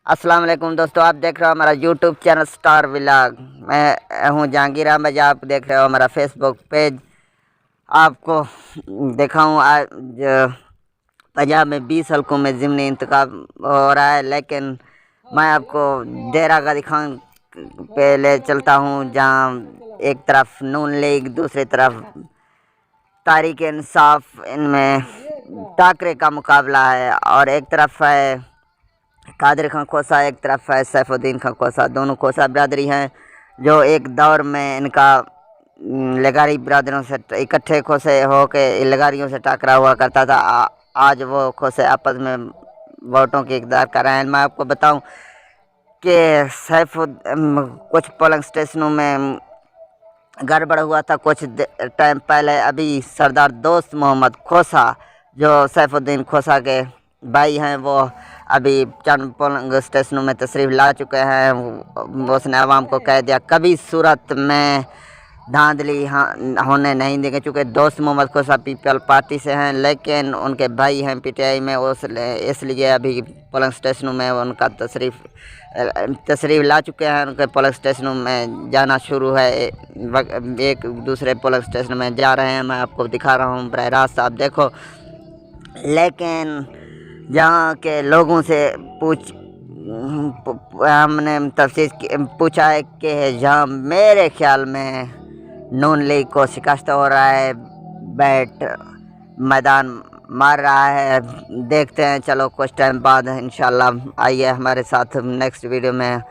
अस्सलाम वालेकुम दोस्तों, आप देख रहे हो हमारा यूट्यूब चैनल स्टार व्लॉग। मैं हूं जहांगीर अहमद, आप देख रहे हो हमारा फेसबुक पेज। आपको दिखाऊं आज पंजाब में 20 हल्कों में ज़िमनी इंतखाब हो रहा है, लेकिन मैं आपको डेरा का दिखाऊं पे ले चलता हूं, जहां एक तरफ नून लीग, दूसरी तरफ तारीक इंसाफ, इनमें टाकरे का मुकाबला है। और एक तरफ है कादिर खां खोसा, एक तरफ है सैफुद्दीन खां खोसा। दोनों खोसा बिरादरी हैं जो एक दौर में इनका लगारी बिरादरों से इकट्ठे खोसे हो के लगारियों से टकरा हुआ करता था। आज वो खोसे आपस में वोटों की इकदार कर रहे हैं। मैं आपको बताऊं कि कुछ पोलिंग स्टेशनों में गड़बड़ हुआ था कुछ टाइम पहले। अभी सरदार दोस्त मोहम्मद खोसा, जो सैफुद्दीन खोसा के भाई हैं, वो अभी चंद पोलिंग स्टेशनों में तशरीफ़ ला चुके हैं। उसने आवाम को कह दिया कभी सूरत में धांधली होने नहीं देंगे। चूँकि दोस्त मोहम्मद खोसा पीपल पार्टी से हैं, लेकिन उनके भाई हैं पीटीआई में, इसलिए अभी पोलिंग स्टेशनों में उनका तशरीफ़ ला चुके हैं। उनके पोलिंग स्टेशनों में जाना शुरू है, एक दूसरे पोलिंग स्टेशन में जा रहे हैं। मैं आपको दिखा रहा हूँ बराह रास्त, आप देखो। लेकिन जहाँ के लोगों से हमने तफ्तीश पूछा है कि जहाँ मेरे ख्याल में नून लीग को शिकस्त हो रहा है, बैट मैदान मार रहा है। देखते हैं, चलो कुछ टाइम बाद इंशाल्लाह आइए हमारे साथ नेक्स्ट वीडियो में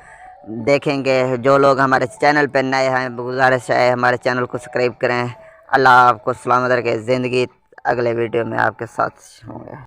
देखेंगे। जो लोग हमारे चैनल पर नए हैं, गुजारिश है हमारे चैनल को सब्सक्राइब करें। अल्लाह आपको सलामत रखे। ज़िंदगी अगले वीडियो में आपके साथ होंगे।